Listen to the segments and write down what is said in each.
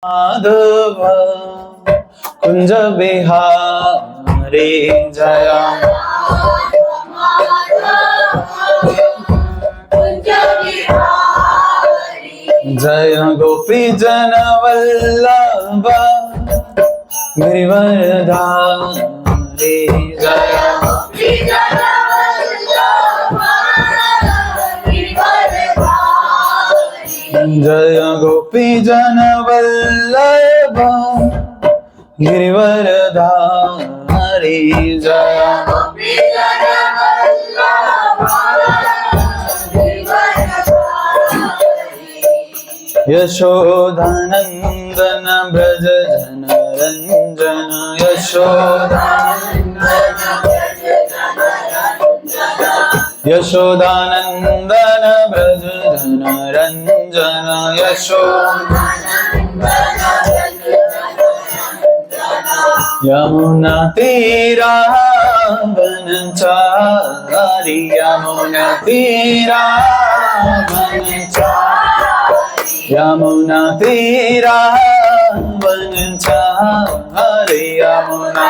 माधव कुंज बिहारी जय जय गोपी जन वल्लभ गिरिवरधारी जय जय गोपी जन वल्लभ गिरिवरधारी जय यशोदानंदन ब्रज जन रंजन यशोदानंदन ब्रज जन रंजन यमुना तीरा वनचारी यमुना तीरा वनचारी यमुना तीरा वनचारी यमुना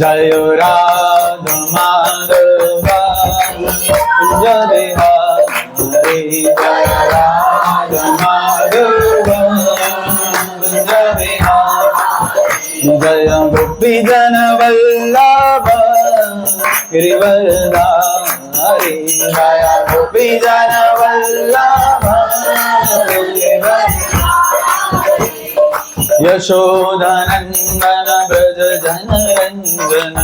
जय राधा माधव जय हरे जय राधा माधव जय गोपी जन वल्लभ गिरिवरधारी जय गोपी जन वल्लभ यशोदानंदन ब्रज जन रंजन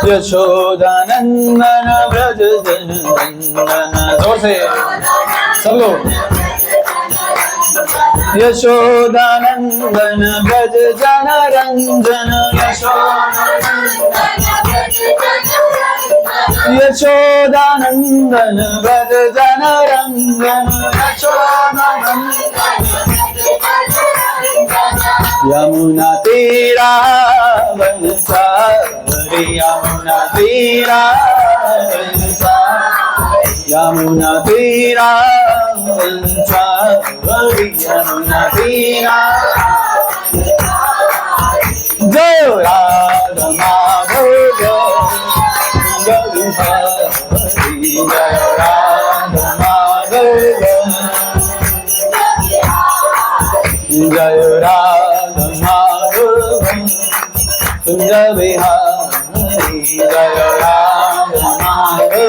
यशोदानंदन ब्रज जन रंजन जोर से सब लोग यशोदानंदन ब्रज जन रंजन यशोदानंदन ब्रज जन रंजन यमुना तीरा वनचारी यमुना तीरा वनचारी यमुना तीरा वनचारी यमुना तीरा जय राधा माधव जय राधा माधव जय राधा माधव कुंज बिहारी जय राधा माधव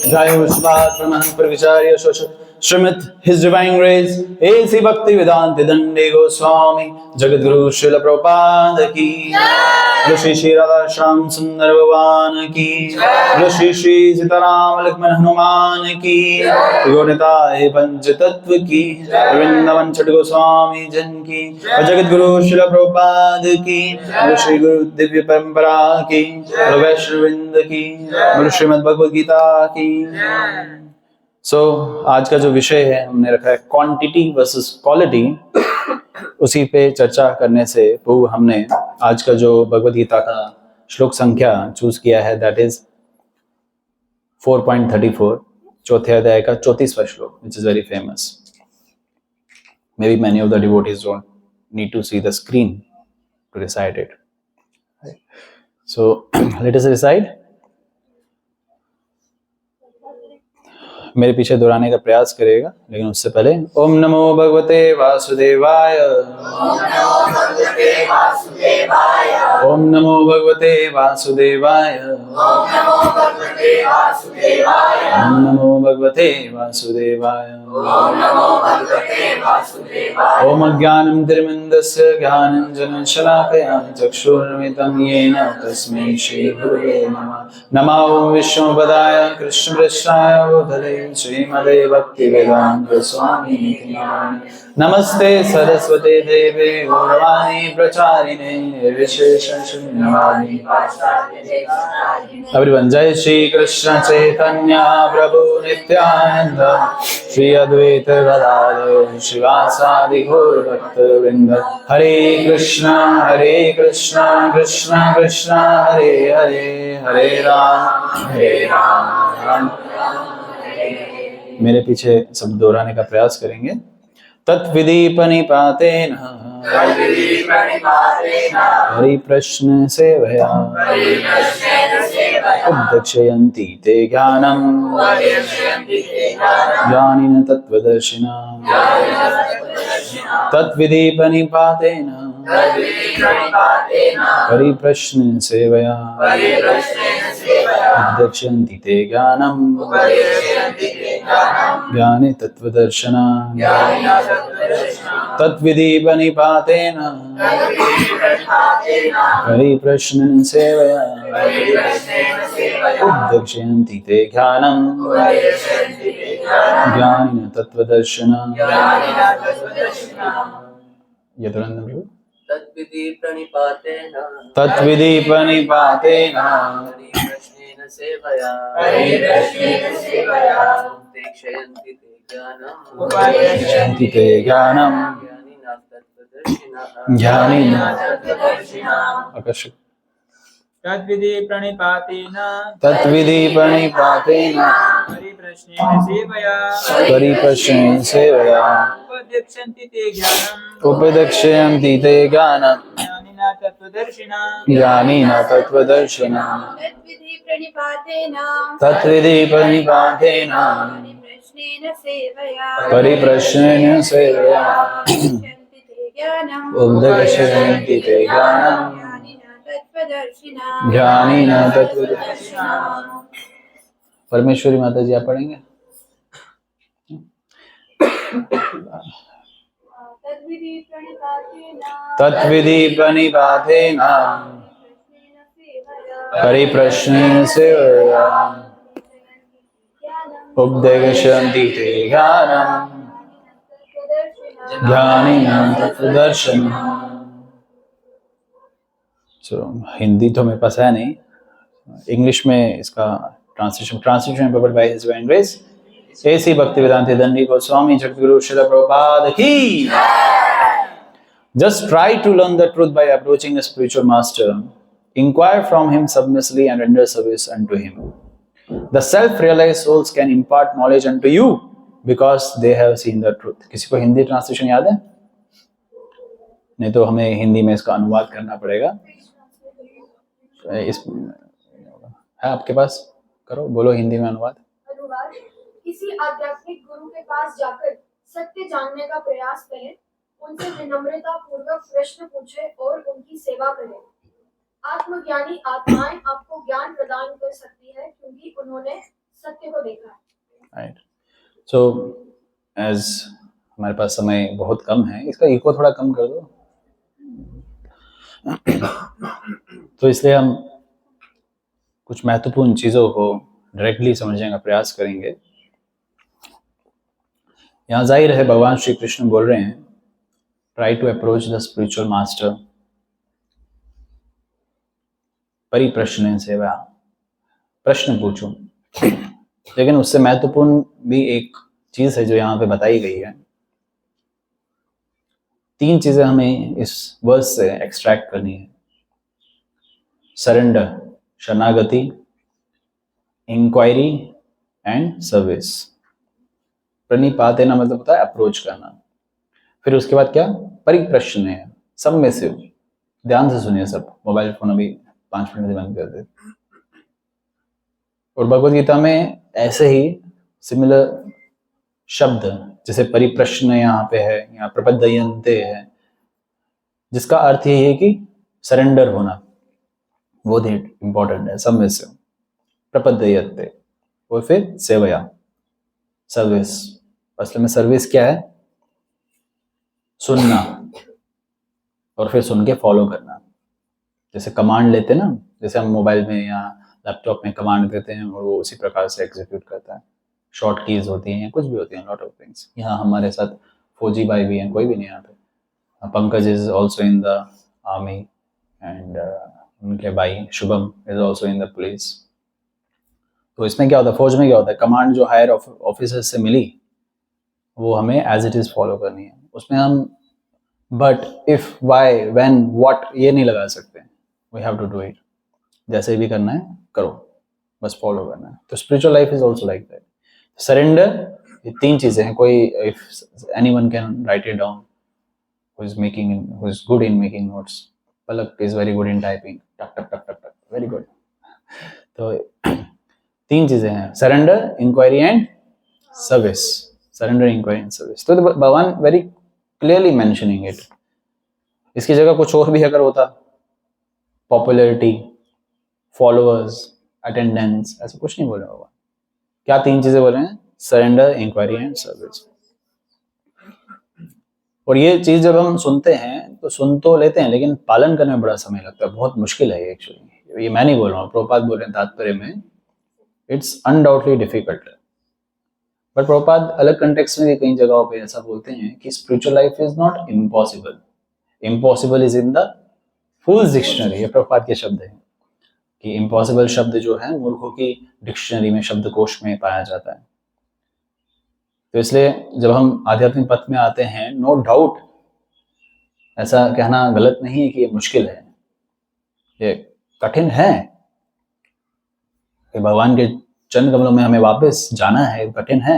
जय विश्वास ब्रह्मण पर विचार्य शोषक Shrimad His Divine Grace A.C. Bhakti Vedanta Dande Goswami Jagadguru Srila Prabhupada ki Jai Shri Shri Radha Shyam Sundar Bhavan ki Jai Shri Shri Sitaram Lakshman Hanuman ki Gaurnitai Panch Tattva ki Vrindavan Chhat Goswami Jan ki Jagadguru Srila Prabhupada ki Jai Shri Guru Divya Parampara ki Jai Vaishnavinda ki Jai Srimad Bhagavad Gita ki So, आज का जो विषय है हमने रखा है quantity versus quality, उसी पे चर्चा करने से पूर्व हमने आज का जो भगवद गीता का श्लोक संख्या चूज किया है दैट इज 4.34 चौथे अध्याय का 34वां श्लोक which is very famous. Maybe many of the devotees don't need to see the screen to recite it. So let us recite. मेरे पीछे दोहराने का प्रयास करेगा, लेकिन उससे पहले ओम नमो भगवते वासुदेवाय ओम नमो भगवते वासुदेवाय ओम नमो भगवते वासुदेवाय ओम अज्ञानं तिमिरमिन्दस्य ज्ञानाञ्जनं शलाकया चक्षुरुन्मिलितं येन तस्मै श्री गुरवे नमः। नमो विष्णुपदाय कृष्णपृष्ठाय भूतले श्रीमते भक्तिवेदांत स्वामी निति नामिने। नमस्ते सरस्वते देवे गौरवाणी प्रचारिणे विशेष शून्यवादी। Everyone, Jai Shri Krishna Chaitanya Prabhu Nityananda Shri Advaita Gadadhar Shivasadi Gaur Bhakta Vrinda Hare Krishna Krishna Krishna Hare Hare Hare Ram Ram मेरे पीछे सब दोहराने का प्रयास करेंगे। तत्विदीपनिपातेन परिप्रश्न सेवया उद्दक्षयन्ति ते ज्ञानं ज्ञानिन तत्त्वदर्शिना। तत्विदीपनिपातेन परिप्रश्न सेवया उद्दक्षयन्ति ते ज्ञानं ज्ञानि तत्त्वदर्शिना। तत्विदीपनिपातेन परिप्रश्न सेवया उद्दक्षयन्ति ते ज्ञानं ज्ञानिन तत्त्वदर्शिना। तत्विदीपनिपातेन उद्दक्षयन्ति ते ज्ञानं ज्ञानिन आकर्षक। तद्विधि प्रणिपातेन परिप्रश्नेन सेवया उपदक्षयन्ति ते ज्ञानं ज्ञानिन तत्त्वदर्शिना। तत्विधि प्रणिपातेन परिप्रश्नेन सेवया उपदक्षयन्ति ते ज्ञानं ज्ञानिन तत्त्वदर्शिना। परमेश्वरी माता जी आप पढ़ेंगे। तत्विधि प्रणिपातेन परिप्रश्नेन सेवया उपदेशयन्ति ते ज्ञानं ज्ञानिन तत्त्वदर्शिना। हिंदी तो मेरे पास है नहीं, इंग्लिश में इसका translation provide by his divine grace ऐसी भक्तिवेदांत दंडी गोस्वामी जगद्गुरु श्रील प्रभुपाद की। Just try to learn the truth by approaching a spiritual master. Inquire from him submissively and render service unto him. The self-realized souls can impart knowledge unto you because they have seen the truth. किसी को Hindi translation याद है? नहीं तो हमें हिंदी में इसका अनुवाद करना पड़ेगा। इस है आपके पास, करो, बोलो हिंदी में अनुवाद। किसी आध्यात्मिक गुरु के पास जाकर सत्य जानने का प्रयास करें, उनसे विनम्रता पूर्वक प्रश्न पूछें और उनकी सेवा करें। आत्मज्ञानी आत्माएं आपको ज्ञान प्रदान कर सकती है क्योंकि उन्होंने सत्य को देखा है। Right. So, as हमारे पास समय बहुत कम है, इसका इको थोड़ा कम कर दो। तो इसलिए हम कुछ महत्वपूर्ण चीजों को डायरेक्टली समझने का प्रयास करेंगे। यहाँ जाहिर है भगवान श्री कृष्ण बोल रहे हैं, try to approach the spiritual master परिप्रश्न सेवा, प्रश्न पूछो। लेकिन उससे महत्वपूर्ण भी एक चीज है जो यहाँ पे बताई गई है। 3 चीजें हमें इस वर्स से एक्सट्रैक्ट करनी है। सरेंडर, शरणागति, इंक्वायरी एंड सर्विस। प्रणिपातेन मतलब होता है अप्रोच करना। फिर उसके बाद क्या? परिप्रश्न है, सबमिसिव। ध्यान से सुनिए सब, मोबाइल फोन अभी 5 मिनट में बंद कर दे। और भगवद गीता में ऐसे ही सिमिलर शब्द जैसे परिप्रश्न यहाँ पे है, यहाँ प्रपद्यन्ते है, जिसका अर्थ ये है कि सरेंडर होना, वो इंपॉर्टेंट है। सबमिसिव, प्रपद्यन्ते, और फिर सेवया, सर्विस। असल में सर्विस क्या है? सुनना और फिर सुन के फॉलो करना। जैसे कमांड लेते हैं ना, जैसे हम मोबाइल में या लैपटॉप में कमांड देते हैं और वो उसी प्रकार से एग्जीक्यूट करता है। शॉर्ट कीज होती हैं, कुछ भी होती हैं, लॉट ऑफ थिंग्स। यहाँ हमारे साथ फौजी भाई भी हैं, कोई भी नहीं यहाँ पे। Pankaj is also in the army and उनके भाई Shubham is also in the police. तो इसमें क्या होता है, फौज में क्या होता है, कमांड जो हायर ऑफिसर से मिली वो हमें एज इट इज फॉलो करनी है। उसमें हम but, if, why, when, what ये नहीं लगा सकते। We have to do it, जैसे भी करना है करो, बस फॉलो करना है। तो spiritual life is also like that. Surrender, ये 3 चीजें हैं। कोई if anyone can write it down, who is good in making notes. Palak is very good in typing. टक टक टक टक टक, very good. तो 3 चीजें हैं, surrender, inquiry and service. Surrender, inquiry and service. तो भगवान वेरी क्लियरली मेंशनिंग इट। इसकी जगह कुछ और भी अगर होता, पॉपुलैरिटी, फॉलोअर्स, अटेंडेंस, ऐसा कुछ नहीं बोले भगवान। क्या 3 चीजें बोले हैं, सरेंडर, इंक्वायरी एंड सर्विस। और ये चीज जब हम सुनते हैं तो सुन तो लेते हैं, लेकिन पालन करने में बड़ा समय लगता है, बहुत मुश्किल है ये एक्चुअली। ये मैं नहीं बोल रहा हूँ, प्रभुपाद बोल रहे हैं तात्पर्य में, it's undoubtedly difficult. But Prabhupada अलग कंटेक्स्ट में भी कई जगहों पे ऐसा बोलते हैं कि spiritual life is not impossible, impossible is in the fools dictionary. ये प्रभुपाद के शब्द हैं कि इम्पॉसिबल शब्द जो है मूर्खों की डिक्शनरी में, शब्दकोश में पाया जाता है। तो इसलिए जब हम आध्यात्मिक पथ में आते हैं, नो डाउट ऐसा कहना गलत नहीं है कि ये मुश्किल है, ये कठिन है, कि भगवान के चरण कमलों में हमें वापस जाना है, कठिन है।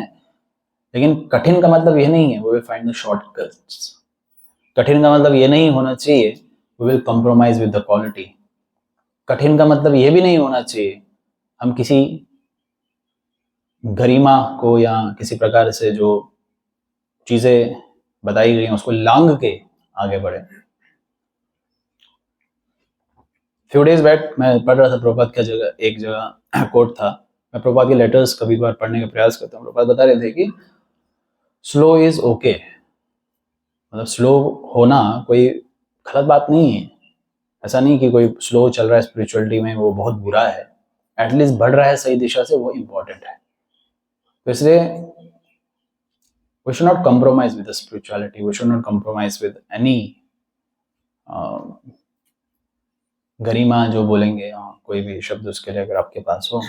लेकिन कठिन का मतलब ये नहीं है we will find the shortcuts. कठिन का मतलब ये नहीं होना चाहिए we will compromise with the quality. कठिन का मतलब ये भी नहीं होना चाहिए हम किसी गरिमा को या किसी प्रकार से जो चीजें बताई गई हैं उसको लांग के आगे बढ़े। फ्यू डेज बैक मैं पढ़ रहा था प्रभुपाद का एक जगह कोट था। मैं प्रभुपाद के लेटर्स कभी बार पढ़ने का प्रयास करता हूँ। प्रभुपाद बता रहे थे कि स्लो इज ओके, मतलब स्लो होना कोई गलत बात नहीं है। ऐसा नहीं कि कोई स्लो चल रहा है स्पिरिचुअलिटी में वो बहुत बुरा है, एटलीस्ट बढ़ रहा है सही दिशा से, वो इम्पोर्टेंट है। तो इसलिए we should not compromise with the spirituality, we should not compromise with any गरिमा जो बोलेंगे, कोई भी शब्द उसके लिए अगर आपके पास हो।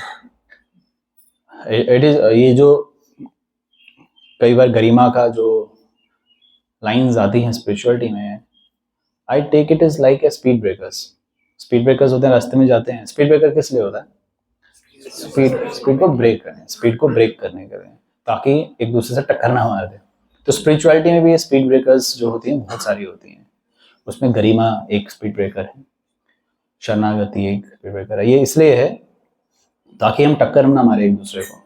इट इज, ये जो कई बार गरिमा का जो लाइंस आती हैं स्पिरिचुअलिटी में, I take it is like a speed breakers. Speed breakers होते हैं, रास्ते में जाते हैं। स्पीड ब्रेकर किस लिए होता है, स्पीड को ब्रेक करने, स्पीड को ब्रेक करने के लिए, ताकि एक दूसरे से टक्कर ना मार दे। तो स्पिरिचुअलिटी में भी ये स्पीड ब्रेकर्स जो होती हैं बहुत सारी होती हैं। उसमें गरिमा एक स्पीड ब्रेकर है, शरणागति एक स्पीड ब्रेकर है। ये इसलिए है ताकि हम टक्कर ना मारे एक दूसरे को।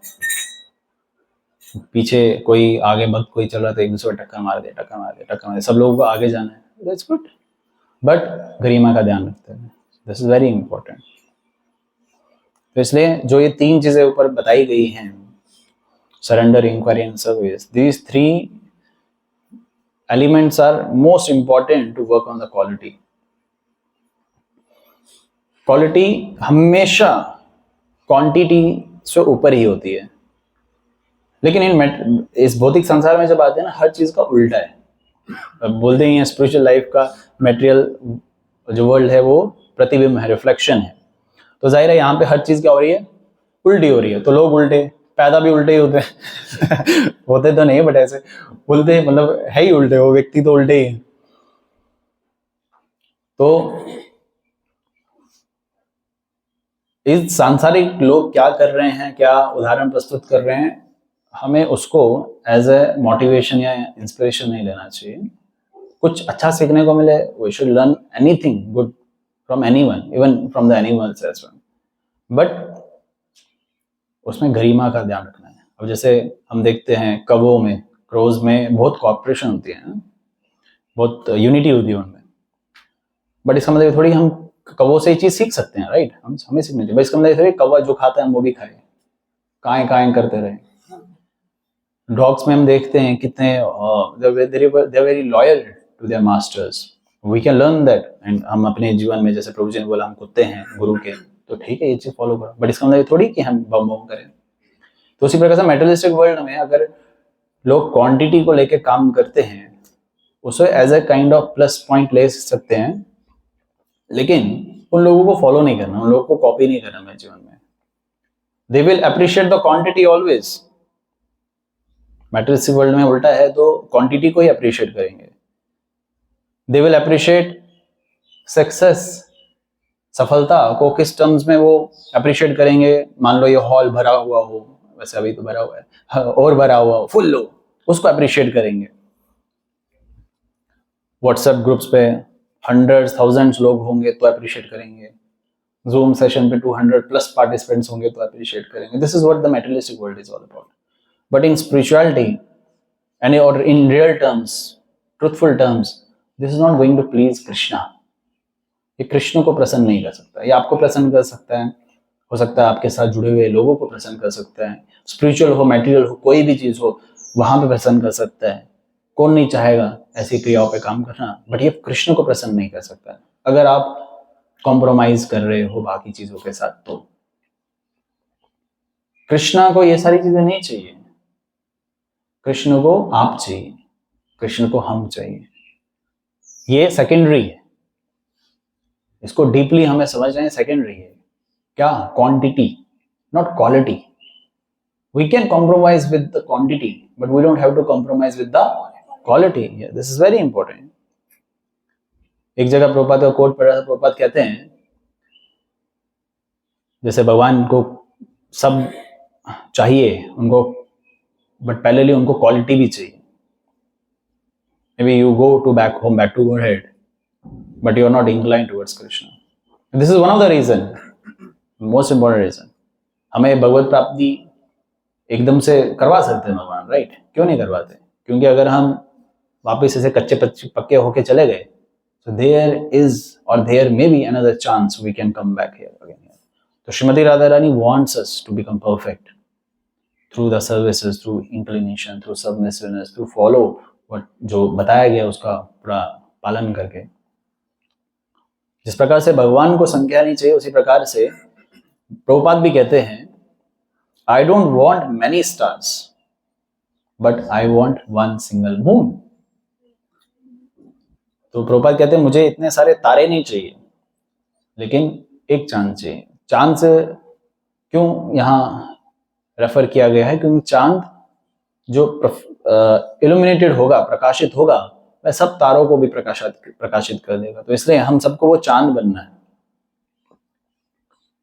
पीछे कोई आगे भक्त कोई चल रहा था, एक दूसरे को टक्कर मार दे, सब लोगों को आगे जाना है, दैट्स गुड, बट गरिमा का ध्यान रखते हैं, दिस इज वेरी इंपॉर्टेंट। तो इसलिए जो ये 3 चीजें ऊपर बताई गई हैं, surrender, inquiry and service, these 3 elements are most important to work on the quality. Quality हमेशा क्वांटिटी से ऊपर ही होती है, लेकिन इस भौतिक संसार में जब आते हैं ना, हर चीज का उल्टा है। अब बोलते ही हैं स्पिरिचुअल लाइफ का मटेरियल जो वर्ल्ड है वो प्रतिबिंब है, रिफ्लेक्शन है। तो जाहिर है यहाँ पे हर चीज क्या हो रही है, उल्टी हो रही है। तो लोग उल्टे, पैदा भी उल्टे ही होते हैं होते तो नहीं, बट ऐसे उल्टे, मतलब है ही उल्टे, वो व्यक्ति तो उल्टे ही है। तो इस सांसारिक लोग क्या कर रहे हैं, क्या उदाहरण प्रस्तुत कर रहे हैं, हमें उसको एज ए मोटिवेशन या इंस्पिरेशन नहीं लेना चाहिए। कुछ अच्छा सीखने को मिले, we should learn anything good from anyone, even from the animals as well, but उसमें गरिमा का ध्यान रखना है। अब जैसे हम देखते हैं कवों में, क्रोज में बहुत कॉपरेशन होती है, बहुत यूनिटी होती है उनमें, बट इसका मतलब थोड़ी हम कवों से ये चीज सीख सकते हैं, राइट, हमें सीखनी चाहिए। इसका मतलब थोड़ी कौवा जो खाता है हम वो भी खाए, काएं काएं करते रहे। डॉग्स में हम देखते हैं कितने they are very loyal to their masters, we can learn that. And हम अपने जीवन में, जैसे प्रभु जी ने बोला हम कुत्ते हैं गुरु के, तो ठीक है ये चीज फॉलो करो, बट इसका मतलब थोड़ी कि हम बम बम करें। तो उसी प्रकार से मेटेरियलिस्टिक वर्ल्ड में अगर लोग क्वांटिटी को लेके काम करते हैं उसे as a kind of plus point ले सकते हैं, लेकिन उन लोगों को फॉलो नहीं करना, उन लोगों को कॉपी नहीं करना मेरे जीवन में। They will appreciate the quantity always. Materialistic world में उल्टा है, तो क्वांटिटी को ही अप्रिशिएट करेंगे। दे विल अप्रिशिएट सक्सेस, सफलता को किस टर्म्स में वो अप्रिशिएट करेंगे। मान लो ये हॉल भरा हुआ हो, वैसे अभी तो भरा हुआ है, और भरा हुआ हो, फुल हो, उसको अप्रिशिएट करेंगे। व्हाट्सएप ग्रुप्स पे हंड्रेड्स थाउजेंड्स लोग होंगे तो अप्रिशिएट करेंगे। जूम सेशन पे 200 प्लस पार्टिसिपेंट्स होंगे तो अप्रिशिएट करेंगे। This is what the materialistic world is all about. But in spirituality and और in real terms, truthful terms, this is not going to please Krishna. ये कृष्ण को प्रसन्न नहीं कर सकता। ये आपको प्रसन्न कर सकता है, हो सकता है आपके साथ जुड़े हुए लोगों को प्रसन्न कर सकता है। स्पिरिचुअल हो, मटेरियल हो, कोई भी चीज हो, वहां पे प्रसन्न कर सकता है। कौन नहीं चाहेगा ऐसी क्रियाओं पे काम करना, बट ये कृष्ण को प्रसन्न नहीं कर सकता अगर आप कॉम्प्रोमाइज कर रहे हो बाकी चीजों के साथ। तो कृष्णा को ये सारी चीजें नहीं चाहिए, कृष्ण को आप चाहिए, कृष्ण को हम चाहिए। ये सेकेंडरी है, इसको डीपली हमें समझना है। सेकेंडरी है क्या? Quantity, not quality. We can compromise with the quantity, but we don't have to compromise with the quality. This is very important. एक जगह प्रभुपाद का कोट पढ़ा था। प्रभुपाद कहते हैं जैसे भगवान को सब चाहिए उनको, बट पहले उनको क्वालिटी भी चाहिए। Maybe you go to back home, back to Godhead, but you are not inclined towards Krishna. This is one of the reason, most important reason. हमें भगवत प्राप्ति एकदम से करवा सकते हैं भगवान, राइट? क्यों नहीं करवाते? क्योंकि अगर हम वापस ऐसे कच्चे पक्के होके चले गए, so there may be another chance we can come back here again. तो Shrimati Radha Rani wants us to become perfect through the services, through inclination, through submissiveness, through follow what जो बताया गया उसका पूरा पालन करके। जिस प्रकार से भगवान को संख्या नहीं चाहिए, उसी प्रकार से प्रभुपाद भी कहते हैं I don't want many stars, but I want one single moon. तो प्रभुपाद कहते हैं मुझे इतने सारे तारे नहीं चाहिए, लेकिन एक चांद चाहिए। चांद से क्यों यहाँ रेफर किया गया है? क्योंकि चांद जो इल्यूमिनेटेड होगा, प्रकाशित होगा, वह सब तारों को भी प्रकाशित कर देगा। तो इसलिए हम सबको वो चांद बनना है।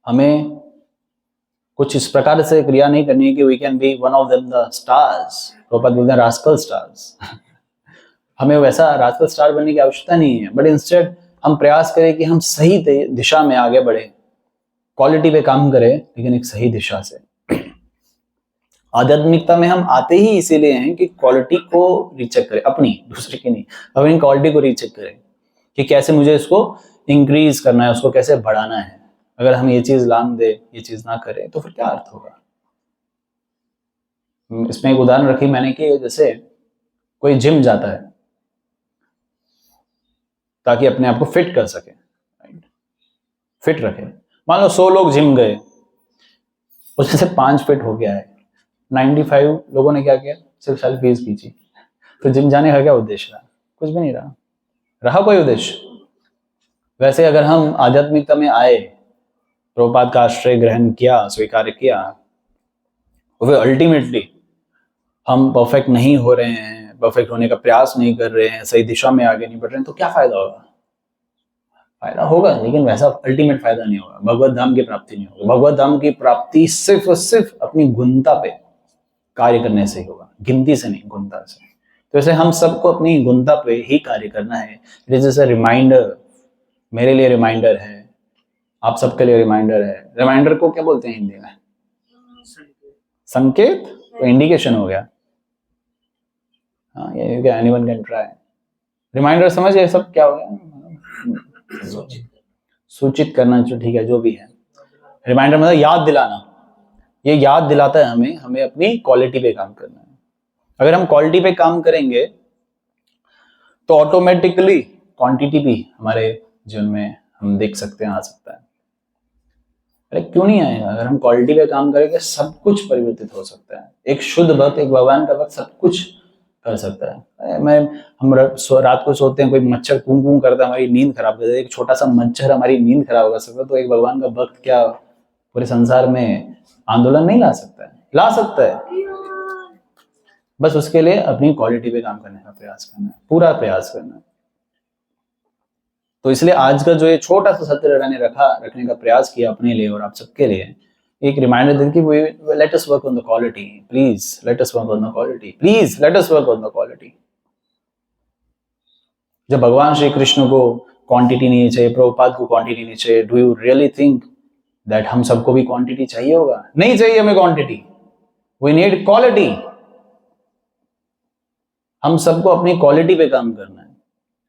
हमें कुछ इस प्रकार से क्रिया नहीं करनी है कि we can be one of them the stars. Prabhupada बोलते हैं रास्कल स्टार्स। हमें वैसा रास्कल स्टार बनने की आवश्यकता नहीं है, बट इंस्टेड हम प्रयास करें कि हम सही दिशा में आगे बढ़े, क्वालिटी पे काम करें, लेकिन एक सही दिशा से। आध्यात्मिकता में हम आते ही इसीलिए हैं कि क्वालिटी को रीचेक करें, अपनी, दूसरे की नहीं, अपनी क्वालिटी को रीचेक करें कि कैसे मुझे इसको इंक्रीज करना है, उसको कैसे बढ़ाना है। अगर हम ये चीज लांग दे, ये चीज ना करें, तो फिर क्या अर्थ होगा? इसमें एक उदाहरण रखी मैंने कि जैसे कोई जिम जाता है ताकि अपने आप को फिट कर सके, फिट रखे। मान लो 100 लोग जिम गए, उसमें से 5 फिट हो गया है, 95 लोगों ने क्या किया? सिर्फ साल फीस खींची। तो जिम जाने का क्या उद्देश्य रहा? कुछ भी नहीं रहा कोई उद्देश्य। वैसे अगर हम आध्यात्मिकता में आए, प्रभुपाद का आश्रय ग्रहण किया, स्वीकार किया, और अल्टीमेटली हम परफेक्ट नहीं हो रहे हैं, परफेक्ट होने का प्रयास नहीं कर रहे हैं, सही दिशा में आगे नहीं बढ़ रहे हैं, तो क्या फायदा होगा? फायदा होगा, लेकिन वैसा अल्टीमेट फायदा नहीं होगा। भगवत धाम की प्राप्ति नहीं होगी। भगवत धाम की प्राप्ति सिर्फ और सिर्फ अपनी गुणता पे कार्य करने से ही होगा, गिनती से नहीं, गुणता से। तो ऐसे हम सबको अपनी गुणता पे ही कार्य करना है। इट इज जैसे रिमाइंडर, मेरे लिए रिमाइंडर है, आप सबके लिए रिमाइंडर है। रिमाइंडर को क्या बोलते हैं हिंदी में? संकेत। तो इंडिकेशन हो गया। हाँ, ये क्या, एनीवन कैन ट्राई। रिमाइंडर समझ गए सब क्या हो गया? सूचित करना, जो ठीक है, जो भी है। रिमाइंडर मतलब याद दिलाना। ये याद दिलाता है हमें अपनी क्वालिटी पे काम करना है। अगर हम क्वालिटी पे काम करेंगे तो ऑटोमेटिकली क्वांटिटी भी हमारे जीवन में हम देख सकते हैं, आ सकता है। अरे क्यों नहीं आएगा? अगर हम क्वालिटी पे काम करेंगे सब कुछ परिवर्तित हो सकता है। एक शुद्ध भक्त, एक भगवान का भक्त सब कुछ कर सकता है। हम रात को सोते हैं, कोई मच्छर कूं कूं करता है, हमारी नींद खराब कर देता है। एक छोटा सा मच्छर हमारी नींद खराब कर सकता है, तो एक भगवान का भक्त क्या पूरे संसार में आंदोलन नहीं ला सकता है? ला सकता है। बस उसके लिए अपनी क्वालिटी पे काम करने का प्रयास करना है, पूरा प्रयास करना है। तो इसलिए आज का जो ये छोटा सा सत्य मैंने रखने का प्रयास किया अपने लिए और आप सबके लिए, एक रिमाइंडर दे कि let us work on the quality, please let us work on the quality, please let us work on the quality. जब भगवान श्री कृष्ण को क्वांटिटी नहीं चाहिए, प्रभुपाद को क्वांटिटी नहीं चाहिए, do you really think that हम सबको भी क्वांटिटी चाहिए होगा? नहीं चाहिए हमें क्वांटिटी, वी नीड क्वालिटी। हम सबको अपनी क्वालिटी पे काम करना है।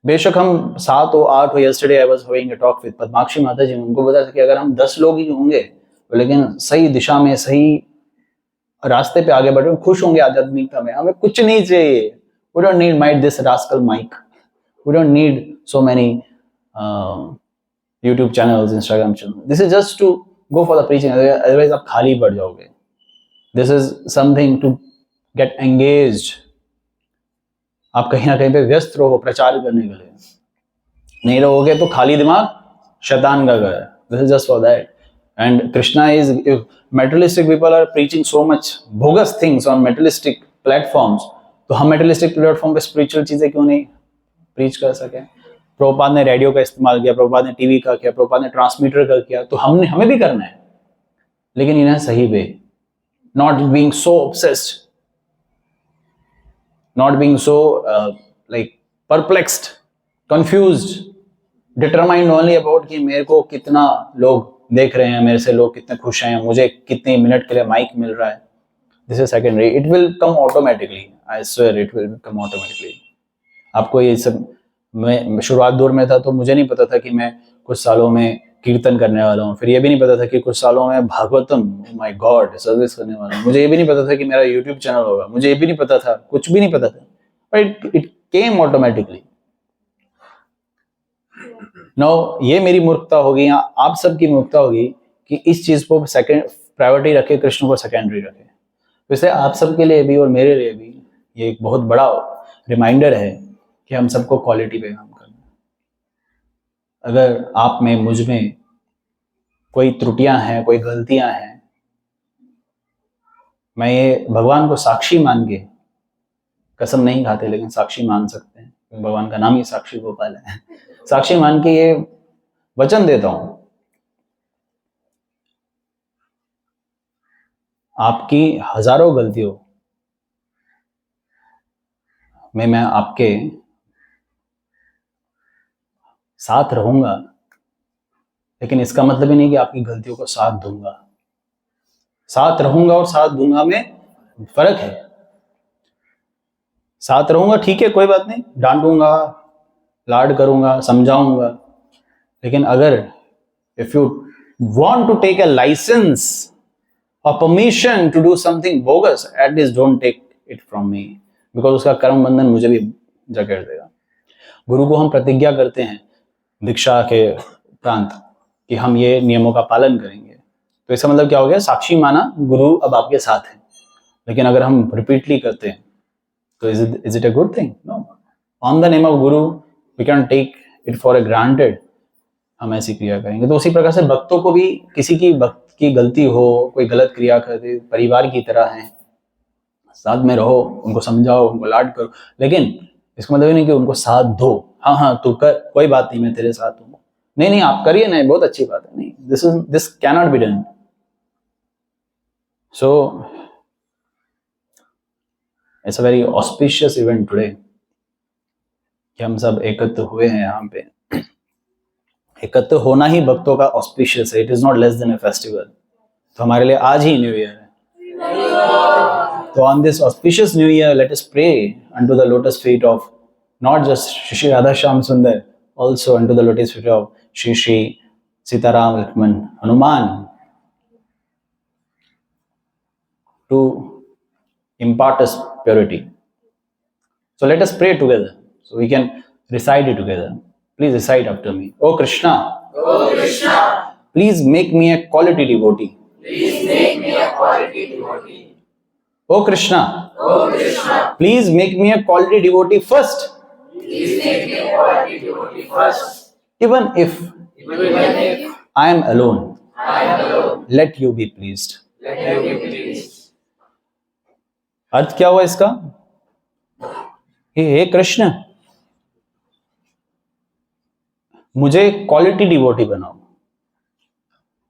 बेशक हम 7 हो 8 हो, yesterday I was having a talk with Padmakshi माता जी, उनको पता था कि अगर हम 10 लोग ही होंगे लेकिन सही दिशा में, सही रास्ते पे आगे बढ़े, खुश होंगे आध्यात्मिकता में, हमें कुछ नहीं चाहिए। We don't need this rascal mic, we don't need so many YouTube channels, Instagram channels. This is just to go for the preaching, otherwise आप खाली पड़ जाओगे। This is something to get engaged, आप कहीं ना कहीं पे व्यस्त रहो प्रचार करने के लिए। नहीं रहोगे तो खाली दिमाग शैतान का घर है। This is just for that. And Krishna is, if materialistic people are preaching so much bogus things on materialistic platforms, तो हम मेटेरियलिस्टिक प्लेटफॉर्म पे स्पिरिचुअल चीजें क्यों नहीं प्रीच कर सके? प्रभुपाद ने रेडियो का इस्तेमाल किया, प्रभुपाद ने टीवी का किया, प्रभुपाद ने ट्रांसमीटर का किया, तो हमें भी करना है, लेकिन इन सही way, not being so obsessed, not being so like perplexed, confused, determined only about कि मेरे को कितना लोग देख रहे हैं, मेरे से लोग कितने खुश हैं, मुझे कितने मिनट के लिए माइक मिल रहा है। This is secondary. It will come automatically. I swear it will come automatically. आपको ये सब, मैं शुरुआत दौर में था तो मुझे नहीं पता था कि मैं कुछ सालों में कीर्तन करने वाला हूँ, फिर ये भी नहीं पता था कि कुछ सालों में भागवतम, माय गॉड, सर्विस करने वाला हूँ। मुझे ये भी नहीं पता था कि मेरा यूट्यूब चैनल होगा, मुझे ये भी नहीं पता था, कुछ भी नहीं पता था, but it came automatically. Now ये मेरी मूर्खता होगी या आप सबकी मूर्खता होगी कि इस चीज को सेकंड प्रायोरिटी रखे, कृष्ण को सेकेंडरी रखे। वैसे आप सबके लिए भी और मेरे लिए भी ये एक बहुत बड़ा रिमाइंडर है कि हम सबको क्वालिटी पे काम करना है। अगर आप में, मुझ में कोई त्रुटियां हैं, कोई गलतियां हैं, मैं ये भगवान को साक्षी मान के, कसम नहीं खाते लेकिन साक्षी मान सकते हैं, भगवान का नाम ही साक्षी गोपाल है, साक्षी मान के ये वचन देता हूं, आपकी हजारों गलतियों में मैं आपके साथ रहूंगा, लेकिन इसका मतलब ही नहीं कि आपकी गलतियों को साथ दूंगा। साथ रहूंगा और साथ दूंगा में फर्क है। साथ रहूंगा ठीक है, कोई बात नहीं, डांटूंगा, लाड करूंगा, समझाऊंगा, लेकिन अगर if you want to take a license और permission to do something bogus, at least don't take it from me, because उसका कर्म बंधन मुझे भी जकड़ देगा। गुरु को हम प्रतिज्ञा करते हैं दीक्षा के उपरांत कि हम ये नियमों का पालन करेंगे, तो इसका मतलब क्या हो गया? साक्षी माना, गुरु अब आपके साथ है। लेकिन अगर हम रिपीटली करते हैं तो is it a good thing? No. On the name of guru we can take it for a granted, हम ऐसी क्रिया करेंगे। तो उसी प्रकार से भक्तों को भी, किसी की भक्त की गलती हो, कोई गलत क्रिया कर दे, परिवार की तरह है, साथ में रहो, उनको समझाओ, उनको लाड करो, लेकिन इसका मतलब नहीं कि उनको साथ दो। हाँ हाँ तू कर, कोई बात नहीं, मैं तेरे साथ हूँ, नहीं नहीं आप करिए, नहीं बहुत अच्छी बात है, नहीं, this can not be done. So it's a very auspicious event today कि हम सब एकत्र हुए हैं यहाँ पे। एकत्र होना ही भक्तों का ऑस्पिशियस है, it is not less than A festival. तो हमारे लिए आज ही न्यू ईयर है। तो on this auspicious new year, let us pray unto the lotus feet of not just Shri Radha Shyam Sundar, also unto the lotus feet of Shri Sitaram Lakshman Hanuman, to impart us purity. So let us pray together. So we can recite it together. Please recite after me. O Krishna, please make me a quality devotee. O Krishna, please make me a quality devotee first. Even if I am alone, let you be pleased. अर्थ क्या हुआ इसका? हे कृष्ण, मुझे quality devotee बनाओ,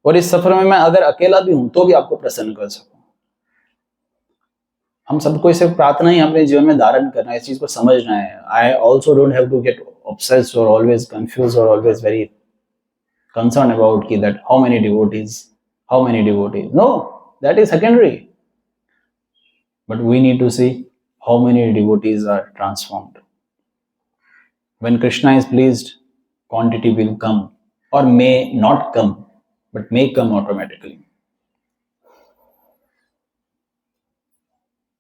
और इस सफर में मैं अगर अकेला भी हूं तो भी आपको प्रसन्न कर सकूं। हम सबको इसे प्रार्थना ही अपने जीवन में धारण करना है, इस चीज को समझना है। I also don't have to get obsessed or always confused or always very concerned about that how many devotees. No, that is secondary. But we need to see how many devotees are transformed. When Krishna is pleased, quantity will come, or may not come, but may come automatically.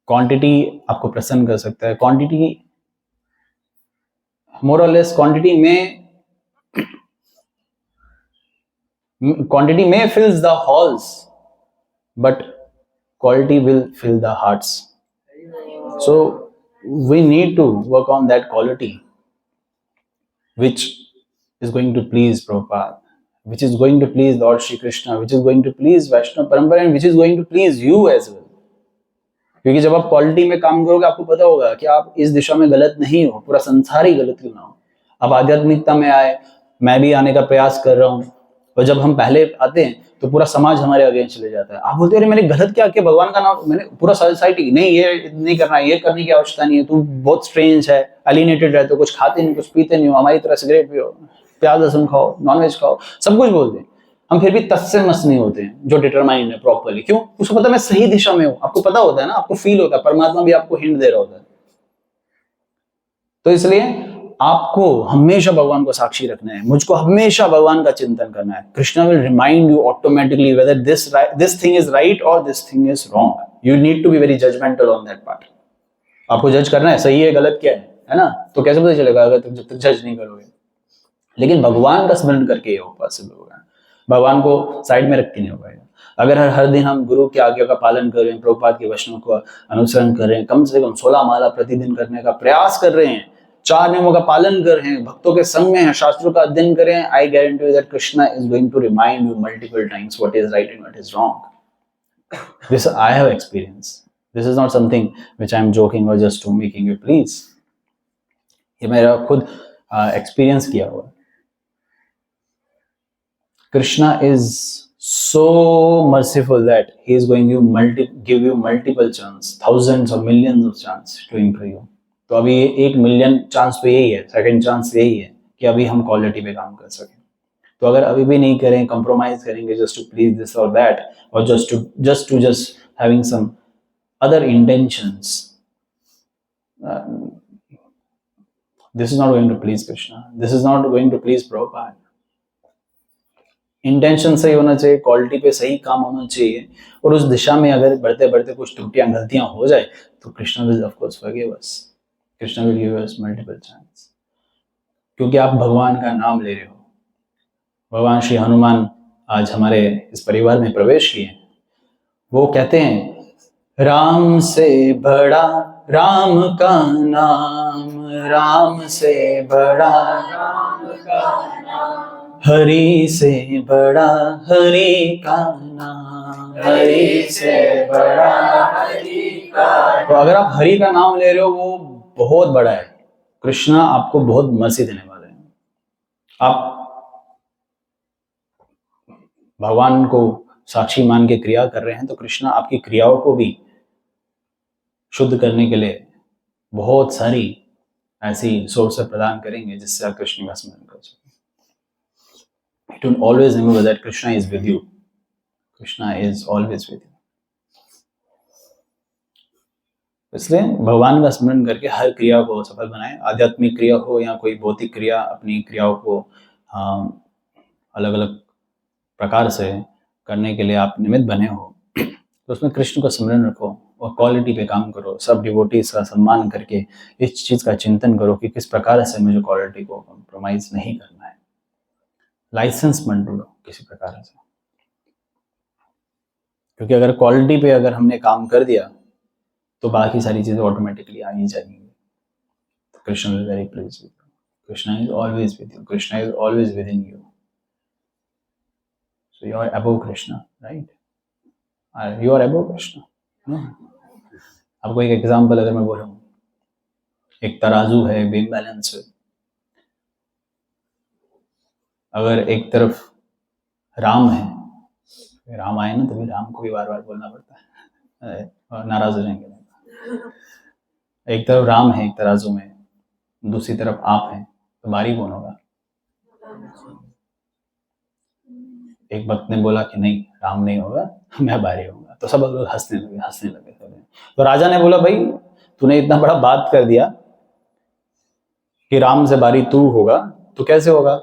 Quantity आपको प्रसन्न कर सकता है। Quantity more or less, quantity may fills the halls, but quality will fill the hearts. So we need to work on that quality which is going to please Prabhupada, which is going to please Lord Shri Krishna, which is going to please Vaishnava Parampara, and which is going to please you as well. क्योंकि जब आप quality में काम करोगे आपको पता होगा कि आप इस दिशा में गलत नहीं हो, पूरा संसार ही गलत क्यों ना हो। अब आध्यात्मिकता में आए, मैं भी आने का प्रयास कर रहा हूँ, और जब हम पहले आते हैं तो पूरा समाज हमारे अगेंस्ट चले जाता है। आप बोलते हैं अरे मैंने गलत क्या किया, भगवान का नाम, मैंने पूरा सोसाइटी नहीं, ये नहीं करना, ये करने की आवश्यकता नहीं है, तू बहुत स्ट्रेंज है, एलिनेटेड रहते हो, कुछ खाते नहीं, कुछ पीते नहीं हो, हमारी तरह सिगरेट पियो, प्याज लहसुन खाओ, नॉनवेज खाओ, सब कुछ बोलते हैं। हम फिर भी तस से मस नहीं होते हैं जो डिटरमाइंड है प्रॉपरली। क्यों? उसको पता मैं सही दिशा में हूं। आपको पता होता है ना, आपको फील होता है, परमात्मा भी आपको हिंट दे रहा होता है। तो इसलिए आपको हमेशा भगवान को साक्षी रखना है, मुझको हमेशा भगवान का चिंतन करना है। Krishna will remind you automatically whether this thing is right और this thing is wrong. You need to be very judgmental on that part. आपको जज करना है सही है गलत क्या है ना? तो कैसे पता चलेगा अगर तुम जब तक जज नहीं करोगे। लेकिन भगवान का स्मरण करके ये पॉसिबल होगा। भगवान को साइड में रख के नहीं हो पाएगा। अगर हर दिन हम गुरु की आज्ञा का पालन कर रहे हैं, प्रभुपाद के वचनों को अनुसरण कर रहे हैं, कम से कम 16 माला प्रतिदिन करने का प्रयास कर रहे हैं, 4 नियमों का पालन कर रहे हैं, भक्तों के संग में हैं, शास्त्रों का अध्ययन कर रहे हैं, I guarantee you that Krishna is going to remind you multiple times what is right and what is wrong. This I have experience. This is not something which I am joking और just to making you please. ये मेरा खुद experience किया हुआ। Krishna is so merciful that he is going to give you multiple chance, thousands or millions of chance to improve you. तो अभी 1 million chance तो यही है, सेकंड चांस यही है कि अभी हम क्वालिटी पे काम कर सकें। तो अगर अभी भी नहीं करें, कंप्रोमाइज करेंगे जस्ट टू प्लीज दिस और दैट, और just having some other intentions, this is not going to please Krishna. This is not going to please Prabhupada. Intention सही होना चाहिए, क्वालिटी पे सही काम होना चाहिए, और उस दिशा में अगर बढ़ते बढ़ते कुछ त्रुटियां गलतियां हो जाए तो Krishna will of course forgive us. Krishna will give us multiple chance, क्योंकि आप भगवान का नाम ले रहे हो। भगवान श्री हनुमान आज हमारे इस परिवार में प्रवेश किए। वो कहते हैं राम से बड़ा राम का नाम, राम से बड़ा राम का नाम, हरि से बड़ा हरि का नाम, हरि से बड़ा हरि का नाम। तो अगर आप हरि का नाम ले रहे हो वो बहुत बड़ा है। कृष्णा आपको बहुत मर्सी देने वाले हैं। आप भगवान को साक्षी मान के क्रिया कर रहे हैं तो कृष्णा आपकी क्रियाओं को भी शुद्ध करने के लिए बहुत सारी ऐसी सोर्स प्रदान करेंगे जिससे आप कृष्ण का स्मरण कर सकें। To always remember that Krishna is with you. Krishna is always with you. इसलिए भगवान का स्मरण करके हर क्रिया को सफल बनाएं। आध्यात्मिक क्रिया हो या कोई भौतिक क्रिया, अपनी क्रियाओं को अलग अलग प्रकार से करने के लिए आप निमित्त बने हो, तो उसमें कृष्ण का स्मरण रखो और क्वालिटी पे काम करो। सब डिवोटीज का सम्मान करके इस चीज का चिंतन करो कि किस प्रकार से मुझे क्वालिटी को कॉम्प्रोमाइज नहीं करना है। लाइसेंस मत ढूंढो, किसी प्रकार से, क्योंकि अगर क्वालिटी पे अगर हमने काम कर दिया तो बाकी सारी चीजें ऑटोमेटिकली आ ही जाएंगी। तो Krishna is very please with you, Krishna is always with you, Krishna is always within you, so you are above Krishna, right? You are above Krishna. आपको एक एग्जांपल अगर मैं बोलूं, एक तराजू है, वेट बैलेंस है, अगर एक तरफ राम है, राम आए ना तभी राम को भी बार बार बोलना पड़ता है और नाराज हो जाएंगे। एक तरफ राम है एक तराजू में, दूसरी तरफ आप हैं, तो भारी कौन होगा? एक भक्त ने बोला कि नहीं राम नहीं होगा, मैं भारी होगा, तो सब लोग हंसने लगे। तो राजा ने बोला भाई तूने इतना बड़ा बात कर दिया कि राम से भारी तू होगा, तो कैसे होगा?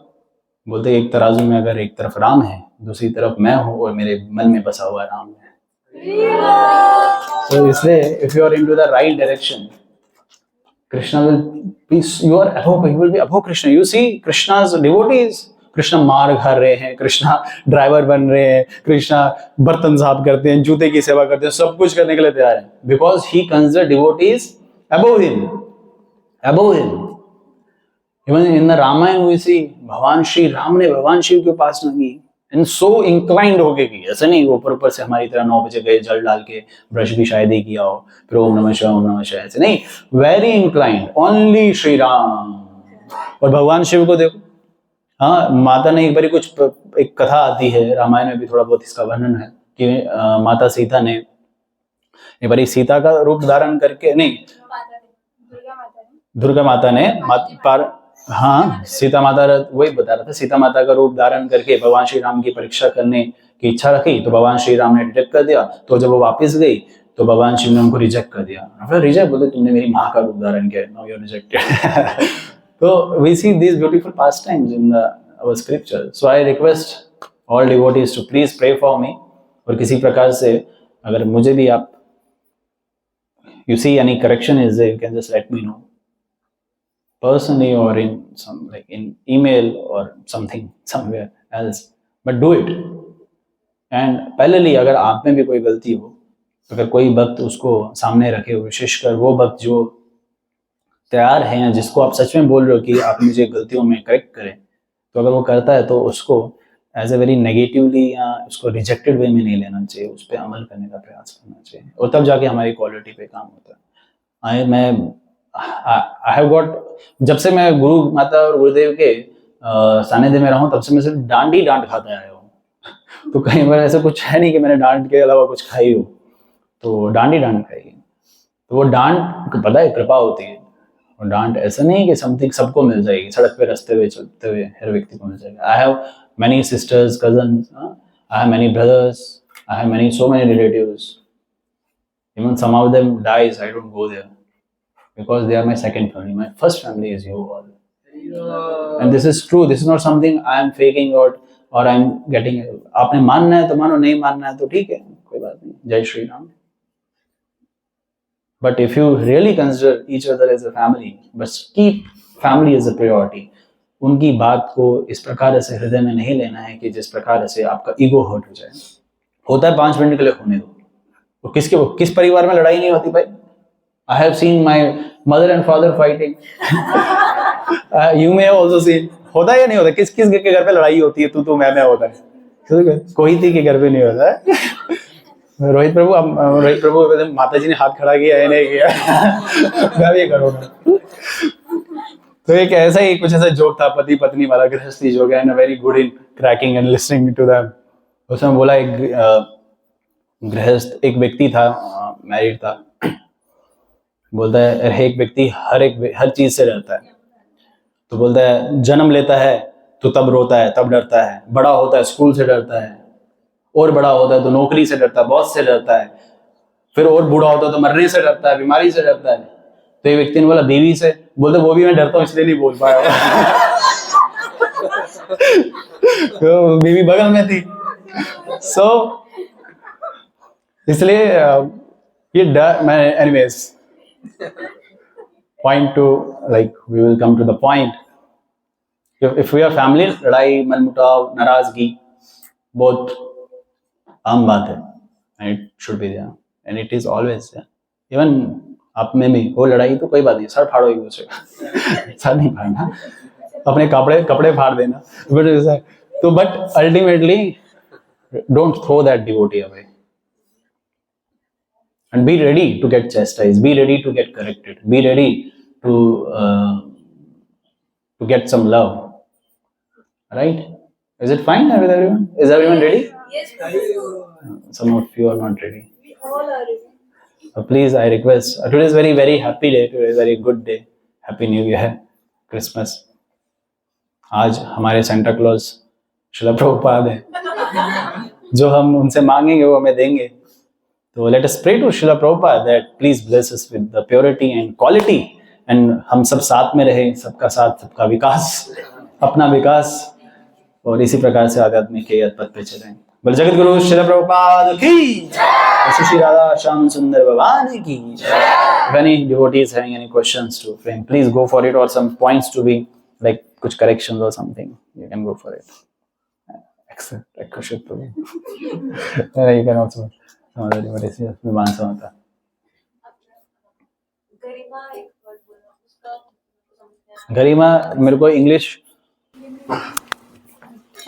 बोलते एक तराजू में अगर एक तरफ राम है, दूसरी तरफ मैं हूं और मेरे मन में बसा हुआ राम है। तो इसलिए if you are into the right direction, Krishna will be, you are above, you will be above Krishna. You see Krishna's devotees, Krishna मार खा रहे हैं, कृष्णा ड्राइवर बन रहे हैं, कृष्णा बर्तन साफ करते हैं, जूते की सेवा करते हैं, सब कुछ करने के लिए तैयार हैं, because he consider devotees above him, above him. Even in the Ramayana we see भगवान श्री राम ने भगवान शिव की उपासना की, एंड सो इंक्लाइंड होके की, ऐसे नहीं ऊपर से हमारी तरह 9 बजे गए जल डाल के ब्रश भी शायद ही किया हो, फिर ओम नमः शिवाय, ऐसे नहीं, very inclined, only Shri Ram. और भगवान शिव को देखो, हाँ माता ने एक बारी कुछ एक कथा आती है रामायण में भी, थोड़ा बहुत इसका वर्णन है कि माता सीता ने एक बारी सीता का रूप धारण करके, नहीं दुर्गा माता ने हाँ सीता माता, वही बता रहा था, सीता माता का रूप धारण करके भगवान श्री राम की परीक्षा करने की इच्छा रखी, तो भगवान श्री राम ने डिटेक्ट कर दिया, तो जब वो वापस गई तो भगवान शिव ने उनको रिजेक्ट कर दिया। फिर रिजेक्ट बोलते तुमने मेरी माँ का रूप धारण किया, नाउ यू आर रिजेक्टेड। तो we see this beautiful pastimes in our scripture, so I request all devotees to please pray for me। और किसी प्रकार से अगर मुझे भी आप you see any correction is there, you can just let me know personally or in some like in email or something somewhere else, but do it। and parallelly अगर आप में भी कोई गलती हो, अगर कोई भक्त उसको सामने रखे, विशेषकर वो भक्त जो तैयार है या जिसको आप सच में बोल रहे हो कि आप मुझे गलतियों में करेक्ट करें, तो अगर वो करता है तो उसको एज ए वेरी नेगेटिवली या उसको रिजेक्टेड वे में नहीं लेना चाहिए, उस पर अमल करने का प्रयास करना चाहिए, और तब जाके हमारी क्वालिटी पे काम होता है। आई हैव गॉट, जब से मैं गुरु माता और गुरुदेव के सानिध्य में रहा हूँ, तब से मैं सिर्फ डांट ही डांट खाता आया हूँ। तो कहीं बार ऐसा कुछ है नहीं कि मैंने डांट के अलावा कुछ खाई हो, तो डांट ही डांट खाई। तो वो डांट पता है कृपा होती है, और डांट ऐसा नहीं कि समथिंग सबको मिल जाएगी, सड़क पे रास्ते हुए चलते हुए हर व्यक्ति को मिल जाएगा। I have many sisters, cousins, I have many brothers, I have many so many relatives, even some of them dies, I don't go there because they are my second family, my first family is you all, and this is true, this is not something I am faking out or I am getting। आपने मानना है तो मानो, नहीं मानना है तो ठीक है, कोई बात नहीं, जय Shri Ram. But if you really consider each other as a family, but keep family as a priority, उनकी बात को इस प्रकार से हृदय में नहीं लेना है कि जिस प्रकार से आपका ईगो हर्ट हो जाए। होता है 5 मिनट के लिए होने दो, और किस परिवार में लड़ाई नहीं होती भाई? I have seen my mother and father fighting। You may have also seen। होता है या नहीं होता? किस किस के घर पे लड़ाई होती है? तू मैं होता है, कोई थी के घर पे नहीं होता है। रोहित प्रभु माता जी ने हाथ खड़ा किया है, नहीं किया? मैं भी करूँगा। तो एक ऐसा ही कुछ ऐसा जोक था, पति पत्नी वाला गृहस्थी जोक है, very good in cracking and listening to them. उसमें बोला एक गृहस्थ, एक व्यक्ति था, मैरिड था, बोलता है एक व्यक्ति हर चीज से डरता है। तो बोलता है जन्म लेता है तो तब रोता है, तब डरता है, बड़ा होता है स्कूल से डरता है, और बड़ा होता है तो नौकरी से डरता है, बॉस से डरता है, फिर और बूढ़ा होता है तो मरने से डरता है, बीमारी से डरता है। तो एक व्यक्ति ने बोला बीवी से, बोलते वो भी मैं डरता हूँ इसलिए नहीं बोल पाया। तो बीवी बगल में थी, सो इसलिए ये डर। मैं anyways point to, like we will come to the point, if we are family, लड़ाई, मनमुटाव, नाराजगी, बहुत आम बात है, and it should be there, and it is always there. Even आप में भी हो लड़ाई तो कोई बात नहीं, सर फाड़ो एक दूसरे का सर नहीं फाड़ना, अपने कपड़े फाड़ देना, but ultimately don't throw that devotee away, and be ready to get chastised, be ready to get corrected, be ready to get some love, right? Is it fine with everyone? Is everyone ready? Yes. Some of you are not ready. We all are ready. Please, I request, today is very very happy day, today is very good day, happy new year, Christmas. आज हमारे Santa Claus Srila Prabhupada है, जो हम उनसे मांगेंगे वो हमें देंगे। So let us pray to Srila Prabhupada that please bless us with the purity and quality, and हम सब साथ में रहे, सबका साथ सबका विकास, अपना विकास, और इसी प्रकार से आध्यात्मिक के पथ पे चलें। बोल जगत गुरु श्रील प्रभुपाद की, श्री राधा श्याम सुंदर भगवान की। If any devotees having any questions to frame, please go for it, or some points to be like कुछ corrections or something, you can go for it. Excellent, question Prabhu. You can also विमान समता। गरिमा मेरे को English,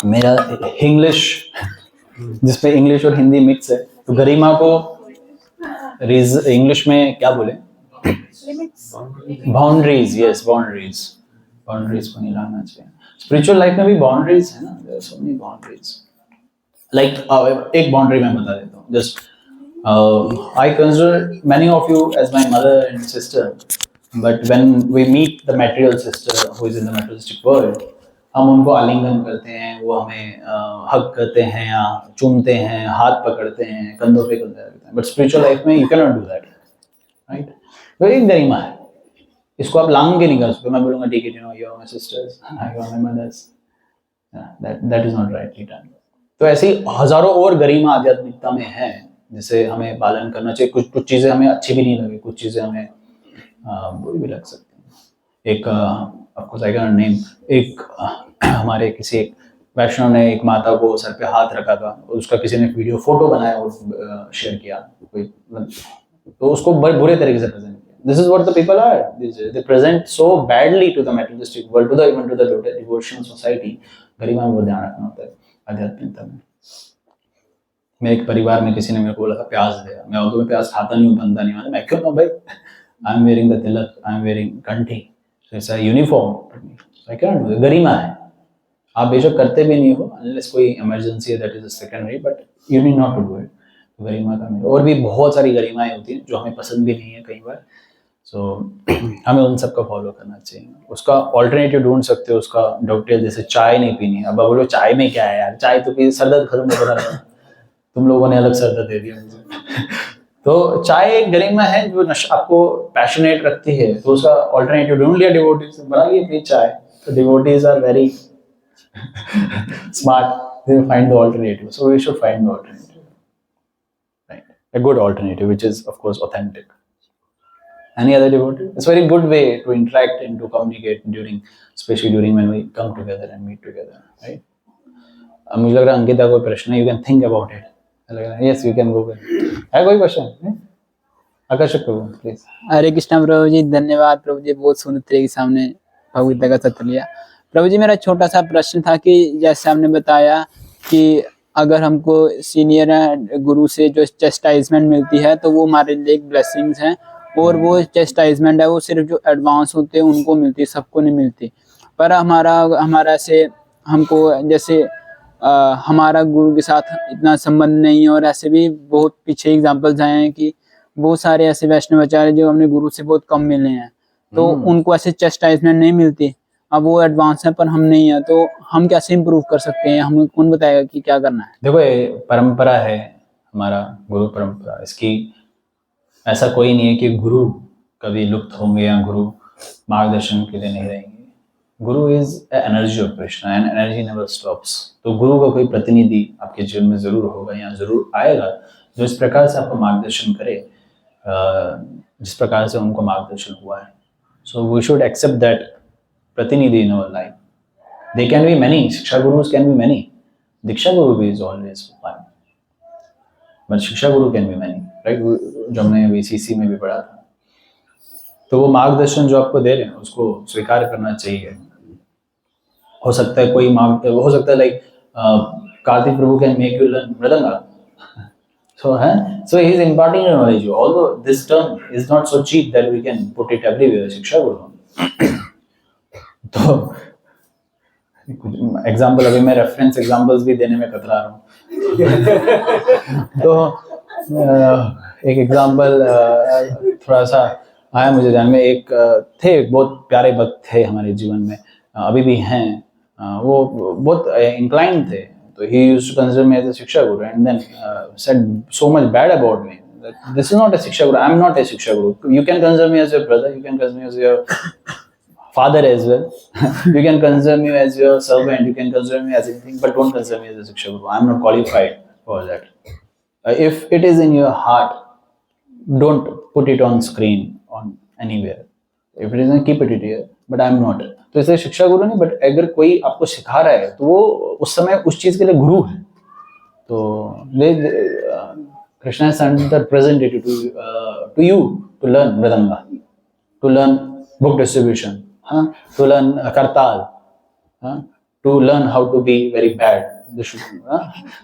मेरा English जिसपे English और Hindi mix है, तो गरिमा को इंग्लिश में क्या बोले? बाउंड्रीज, यस बाउंड्रीज, बाउंड्रीज को नहीं लाना चाहिए। स्पिरिचुअल लाइफ में भी बाउंड्रीज है ना, there are so many boundaries. Like एक बाउंड्री मैं बता देता हूँ, just I consider many of you as my mother and sister, but when we meet the material sister who is in the materialistic world, हम उनको आलिंगन करते हैं, वो हमें हक करते हैं या चूमते हैं, हाथ पकड़ते हैं, कंधों पे करते हैं, but spiritual life में you cannot do that, right? वो एक गरिमा है, इसको आप लांग के नहीं कर सकते। मैं बोलूँगा ठीक है, you are my sisters, you are my mothers, that is not rightly done। तो ऐसे ही हजारों और गरिमा आध्यात्मिकता में है जिसे हमें पालन करना चाहिए। कुछ चीज़ें हमें अच्छी भी नहीं लगे, कुछ चीज़ें हमें बुरी भी लग सकती हैं। एक आपको नेम, एक हमारे किसी एक वैष्णव ने एक माता को सर पे हाथ रखा था, उसका किसी ने वीडियो फोटो बनाया और शेयर किया, तो उसको बुरे तरीके से प्रेजेंट किया। This is what the people are, they present so badly to the materialistic world, to the even to the devotional society. गरिमा में वो ध्यान रखना होता है आध्यात्मिकता में। मैं एक परिवार में किसी ने मेरे को बोला था प्याज दे, मैं उर्दू में प्याज खाता नहीं हूँ, बनता नहीं हूँ, मैं क्यों ना भाई, I am wearing the tilak, I am wearing kanthi, so it's a uniform, I can do, गरिमा है। आप बेशक करते भी नहीं हो, अनलेस कोई इमरजेंसी है, that is a secondary, but you need not to do it. गरिमा का में और भी बहुत सारी गरिमाएं होती हैं जो हमें पसंद भी नहीं है कई बार, सो हमें उन सब का फॉलो करना चाहिए। उसका ऑल्टरनेटिव ढूंढ सकते हो, उसका डॉक्टर जैसे चाय नहीं पीनी। अब बोलो चाय में क्या है यार, चाय तो पी, सर दर्द खत्म होता रहा, तुम लोगों ने अलग सर दर्द दे दिया मुझे। तो चाय एक गरिमा है जो आपको पैशनेट रखती है, तो उसका ऑल्टरनेटिव ढूंढ लिया डिवोटीज से, बना लिए प्लीज चाय। तो devotees are very smart, they will find the alternative, so we should find the alternative, right? A good alternative which is of course authentic. Any other devotee? It's a very good way to interact and to communicate during, especially during when we come together and meet together, right? मुझे लग रहा है अंकिता कोई प्रश्न है, you can think about it. Yes, you can go with. है कोई question? आकर्षक प्रभु प्लीज। हरे कृष्णा प्रभु जी, धन्यवाद प्रभु जी, बहुत सुंदर तरीके से हमने भगवद गीता का सत्य लिया। प्रभु जी मेरा छोटा सा प्रश्न था कि जैसे आपने बताया कि अगर हमको सीनियर गुरु से जो चेस्टाइजमेंट मिलती है तो वो हमारे लिए एक ब्लेसिंग्स हैं, और वो चेस्टाइजमेंट है वो सिर्फ जो एडवांस होते हैं उनको मिलती है, सबको नहीं मिलती। पर हमारा से हमको जैसे हमारा गुरु के साथ इतना संबंध नहीं है, और ऐसे भी बहुत पीछे एग्जांपल्स आए हैं कि बहुत सारे ऐसे वैष्णवाचार्य जो हमने गुरु से बहुत कम मिले हैं, तो उनको ऐसे चेस्टाइजमेंट नहीं मिलती। अब वो एडवांस है पर हम नहीं है, तो हम कैसे इम्प्रूव कर सकते हैं, हमें कौन बताएगा कि क्या करना है? देखो ये परंपरा है, हमारा गुरु परंपरा, इसकी ऐसा कोई नहीं है कि गुरु कभी लुप्त होंगे या गुरु मार्गदर्शन के लिए नहीं रहेंगे। गुरु is energy of Krishna and energy never stops. तो गुरु का कोई प्रतिनिधि आपके जीवन में जरूर होगा या जरूर आएगा जो इस प्रकार से आपको मार्गदर्शन करे जिस प्रकार से उनको मार्गदर्शन हुआ है। So we should accept that प्रतिनिधि in our life. They can be many, Shiksha Gurus can be many, दीक्षा गुरु भी इज ऑलवेज वन, बट शिक्षा गुरु कैन बी मैनी, राइट? जो हमने VCC में भी पढ़ा था। तो वो मार्गदर्शन जो आपको दे रहे हैं उसको स्वीकार करना चाहिए। हो सकता है कोई हो सकता है like Kartik Prabhu can make you learn mridanga, so he is imparting a knowledge, although this term is not so cheap that we can put it everywhere, शिक्षा गुरु। तो एग्जाम्पल, अभी मैं रेफरेंस एग्जाम्पल्स भी देने में कतरा रहा हूँ। तो एक एग्जाम्पल थोड़ा सा आया मुझे ध्यान में। एक थे बहुत प्यारे भक्त थे हमारे जीवन में, अभी भी हैं। वो बहुत इंक्लाइंड थे, तो he used to consider me as a शिक्षा गुरु and then said so much bad about me. This is not a शिक्षा गुरु. I am not a शिक्षा गुरु. You can consider me as your brother. You can consider me as your father as well. You can consider me as your servant. You can consider me as anything, but don't consider me as a शिक्षा गुरु. I am not qualified for that. If it is in your heart, don't put it on screen on anywhere. If it isn't, keep it here. But I am not. तो इसलिए शिक्षा गुरु नहीं, but अगर कोई आपको सिखा रहा है तो वो उस समय उस चीज के लिए गुरु है। तो Krishna has sent the representative to you to learn mridanga, to learn book distribution, to learn kartal, to learn how to be very bad.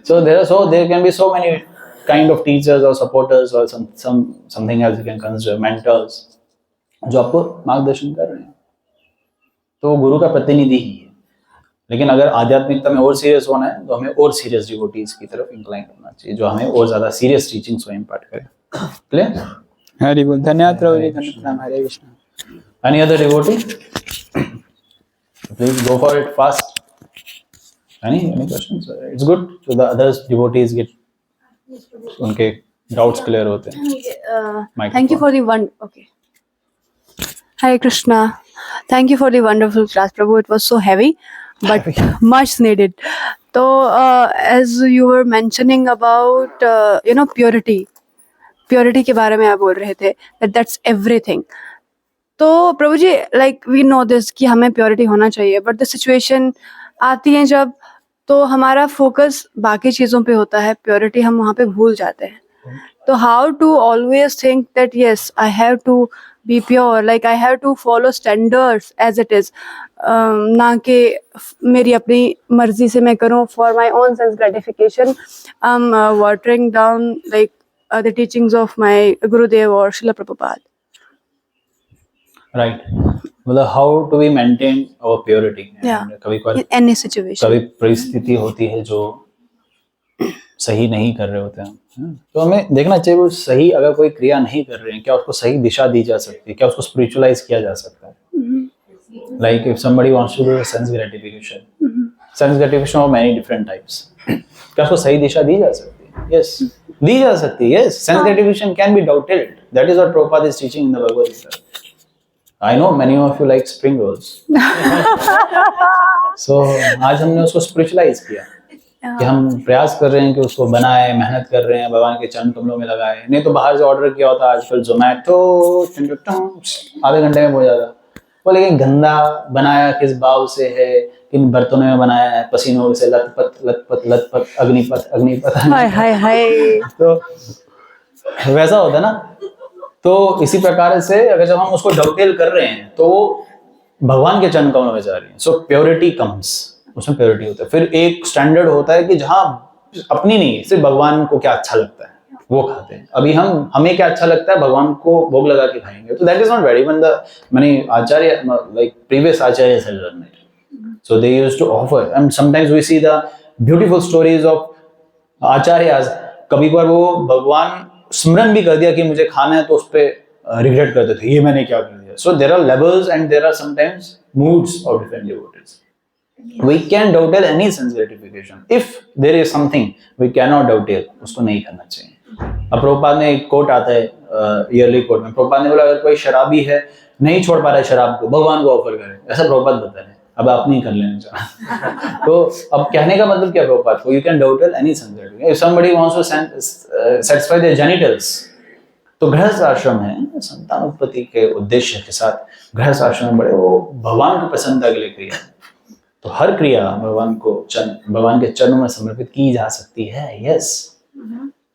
So there can be so many kind of teachers or supporters or something else you can consider, mentors, जो आपको मार्गदर्शन कर रहे हैं। तो वो गुरु का प्रतिनिधि ही है। लेकिन अगर आध्यात्मिकता में और सीरियस होना है तो हमें और सीरियस डिवोटीज की तरफ इंक्लाइन होना चाहिए, जो हमें और ज्यादा सीरियस टीचिंग्स को इम्पार्ट करे। क्लियर? हरि बोल। धन्यवाद प्रभु जी, धन्यवाद। Hare Krishna. Any other devotee? Please go for it fast. Any questions? It's good so the others devotees get, उनके डाउट्स क्लियर होते हैं। Thank you for the okay. Hare Krishna. Thank you for the wonderful class, Prabhu. It was so heavy, but much needed. So, as you were mentioning about, purity के बारे में आप बोल रहे थे, that's everything. तो प्रभु जी, like we know this कि हमें purity होना चाहिए, but the situation आती है जब, तो हमारा focus बाकी चीज़ों पे होता है, purity हम वहाँ पे भूल जाते हैं। तो how to always think that yes, I have to be pure, like I have to follow standards as it is, ना कि मेरी अपनी मर्जी से मैं करूँ for my own sense gratification. I'm watering down like the teachings of my Gurudev or Srila Prabhupada. Right. मतलब how do we maintain our purity? Yeah. कभी In any situation. कभी परिस्थिति होती है जो सही नहीं कर रहे होते हैं, तो हमें देखना चाहिए वो सही, अगर कोई क्रिया नहीं कर रहे हैं, क्या उसको सही दिशा दी जा सकती है, क्या उसको स्पिरिचुअलाइज किया जा सकता है। Like if somebody wants to do sense gratification of many different types, क्या उसको सही दिशा दी जा सकती है? यस, दी जा सकती है। Yes, sense gratification can be doubted. That is what Prabhupada is teaching in the Bhagavad Gita. I know many of you like spring rolls, so आज हमने उसको स्पिरिचुअलाइज किया कि हम प्रयास कर रहे हैं कि उसको बनाए, मेहनत कर रहे हैं, भगवान के चरण कमलों में लगाए। नहीं तो बाहर से ऑर्डर किया होता आजकल जोमैटो, आधे घंटे में हो जाता। वो लेकिन गंदा बनाया किस भाव से है, किन बर्तनों में बनाया है, पसीनों से लथपथ लथपथ लथपथ, अग्निपथ अग्निपथ। हाय हाय हाय। तो वैसा होता ना। तो इसी प्रकार से अगर जब हम उसको डवटेल कर रहे हैं तो भगवान के चरण कमलों में जा रही है। सो प्योरिटी कम्स, उसमें प्योरिटी होता है। फिर एक स्टैंडर्ड होता है कि जहाँ अपनी नहीं, सिर्फ भगवान को क्या अच्छा लगता है वो खाते हैं। अभी हमें क्या अच्छा लगता है, भगवान को भोग लगा के खाएंगे। तो that is not very even the many Acharya, like previous acharyas had done it. So they used to offer, and sometimes we see the beautiful stories of acharyas. कभी बार वो भगवान स्मरण भी कर दिया कि मुझे खाना है, तो उस पे रिग्रेट करते थे, ये मैंने क्या कर दिया। So there are levels and there are sometimes moods of different devotees. We can dovetail any sense gratification. If there is something we cannot dovetail, उसको नहीं करना चाहिए। अब प्रभुपाद ने एक कोट आता है ईयरली कोट में, प्रभुपाद ने बोला अगर कोई शराबी है, नहीं छोड़ पा रहा है शराब को, भगवान को ऑफर करे, ऐसा प्रभुपाद बता रहे हैं। अब आप नहीं कर लेना चाह। तो अब कहने का मतलब क्या प्रभुपाद को, you can dovetail any sense gratification. If somebody wants to satisfy their genitals, तो गृहस्थ आश्रम है, संतान उत्पत्ति के उद्देश्य के साथ गृहस्थ आश्रम बड़े, वो भगवान की प्रसन्नता के लिए क्रिया। तो हर क्रिया भगवान के चरणों में समर्पित की जा सकती है, यस।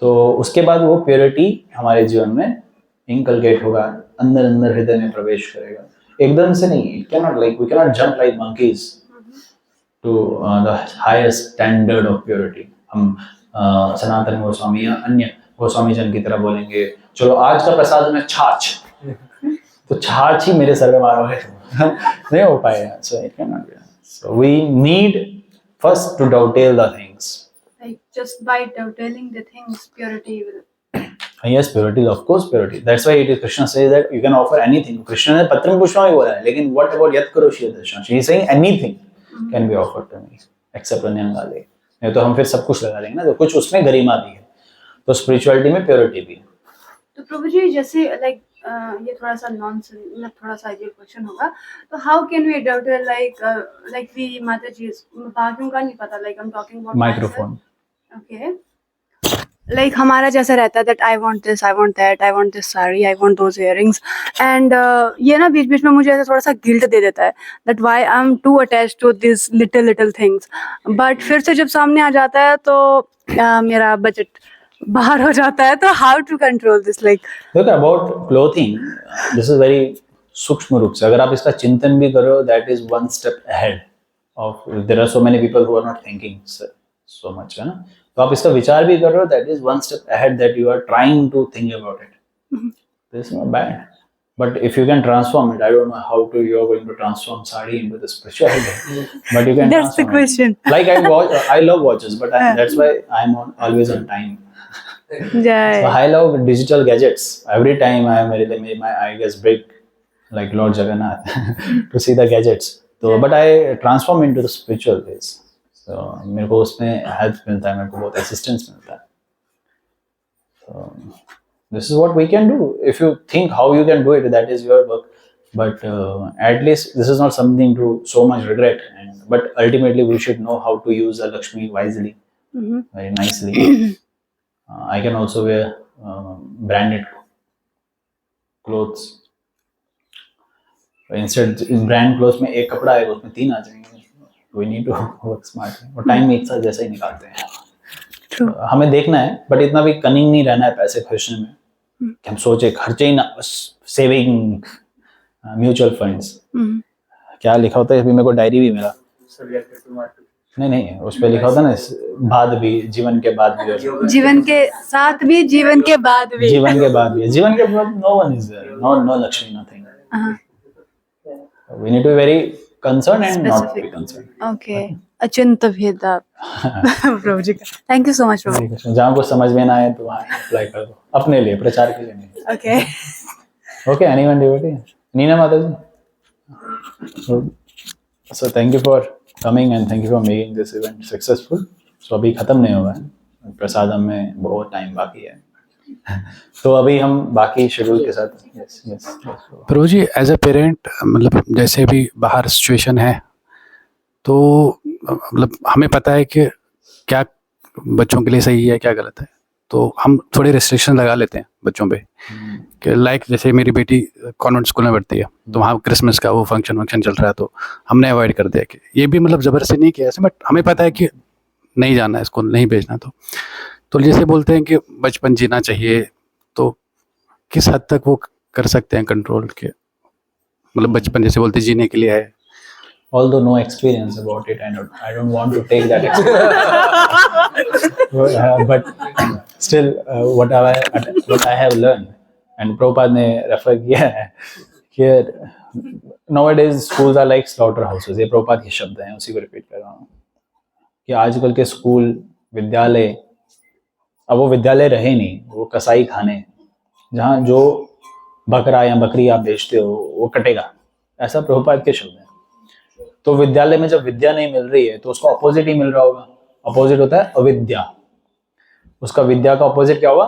तो उसके बाद वो प्योरिटी हमारे जीवन में इनकलकेट होगा, अंदर अंदर हृदय में प्रवेश करेगा, एकदम से नहीं। We cannot jump like monkeys to the highest standard of purity। हम सनातन गोस्वामी या अन्य गोस्वामी जन की तरह बोलेंगे चलो आज का प्रसाद में छाछ, तो छाछ ही मेरे सर में मारोगे नहीं हो पाएगा। So it cannot be। So we need first to dovetail the things। Like just by dovetailing the things, purity will. Yes, purity, of course purity। That's why it is Krishna says that you can offer anything। Krishna ने पत्रम पुष्पा में बोला है, लेकिन what about यत् करोषि दर्शन? He is saying anything can be offered to me except अन्यंगाले। नहीं तो हम फिर सब कुछ लगा देंगे ना, तो कुछ उसमें गरिमा भी है। तो स्पिरिचुअलिटी में प्योरिटी भी है। तो प्रभु जी जैसे लाइक ये थोड़ा सा नॉनसेंस मतलब थोड़ा सा ये क्वेश्चन होगा, तो how can we doctor like we माता जी बाकियों का नहीं पता, like I am talking about microphone. Okay, like हमारा जैसा रहता है that I want this, I want that, I want this sari, I want those earrings, and ये ना बीच बीच में मुझे ऐसा थोड़ा सा गिल्ट दे देता है that why I am too attached to this little things. But फिर से जब सामने आ जाता है तो मेरा बजट बाहर हो जाता है। तो how to control this? Like देखो about clothing, this is very सूक्ष्म रूप से अगर आप इसका चिंतन भी करो, that is one step ahead of, there are so many people who are not thinking so much, है ना। तो आप इसका विचार भी कर रहे हो, that is one step ahead that you are trying to think about it. This is not bad, but if you can transform it, I don't know how to you are going to transform sari into the spirituality, but you can. That's the question. Like I love watches, but that's why I'm always on time। So I love digital gadgets। Every time I am really my eye gets big like Lord Jagannath to see the gadgets। So but I transform into the spiritual ways। So मेरे को उसमें help मिलता है, मेरे को बहुत assistance मिलता है। So this is what we can do। If you think how you can do it, that is your work। But at least this is not something to so much regret। But ultimately we should know how to use the Lakshmi wisely, very nicely। I can also wear branded clothes। Instead brand clothes में एक कपड़ा आएगा उसमें 3 आ जाएंगे। We need to work smart। और time एक साथ जैसा ही निकालते हैं। True। हमें देखना है, बट इतना भी कनिंग नहीं रहना है पैसे खर्चने में कि हम सोचे खर्चे ही ना, सेविंग, म्यूचुअल फंड्स। क्या लिखा होता है, अभी मेरे को डायरी भी मिला, नहीं उस पे लिखा होता है ना, बाद भी, जीवन के बाद भी, जीवन के साथ भी, जीवन के बाद भी, जीवन के बाद भी, जीवन के बाद no one is there, no Lakshmi, nothing. We need to be very concern and not be concern. Okay, Achint Bheda प्रभु जी का थैंक यू सो मच प्रभु। जहाँ कुछ समझ में ना आए तो वहाँ अप्लाई कर दो, अपने लिए, प्रचार के लिए नहीं। Okay okay, anyone devotee? Nina माता जी, so thank you for coming and thank you for making this event successful। so अभी खत्म नहीं हुआ है, प्रसादम में बहुत टाइम बाकी है। तो अभी हम बाकी शेड्यूल के साथ। यस प्रभु जी, एज अ पेरेंट, मतलब जैसे भी बाहर सिचुएशन है, तो मतलब हमें पता है कि क्या बच्चों के लिए सही है, क्या गलत है, तो हम थोड़े रिस्ट्रिक्शन लगा लेते हैं बच्चों पे कि लाइक जैसे मेरी बेटी कॉन्वेंट स्कूल में पढ़ती है, तो वहाँ क्रिसमस का वो फंक्शन चल रहा है, तो हमने अवॉइड कर दिया कि ये भी मतलब ज़बरदस्ती नहीं किया ऐसे, बट हमें पता है कि नहीं जाना है स्कूल, नहीं भेजना। तो जैसे बोलते हैं कि बचपन जीना चाहिए, तो किस हद तक वो कर सकते हैं कंट्रोल के, मतलब बचपन जैसे बोलते जीने के लिए है। Although no experience about it, I don't want to take that experience। but still what I have learned, and Prabhupada ने रेफर किया है कि nowadays schools are like slaughter houses। ये प्रभुपाद के शब्द हैं, उसी को रिपीट कर रहा हूँ कि आजकल के स्कूल, विद्यालय, अब वो विद्यालय रहे नहीं, वो कसाई खाने, जहाँ जो बकरा या बकरी आप बेचते हो वो कटेगा, ऐसा प्रभुपाद के शब्द हैं। तो विद्यालय में जब विद्या नहीं मिल रही है तो उसका अपोजिट ही मिल रहा होगा। अपोजिट होता है अविद्या, उसका विद्या का अपोजिट क्या होगा?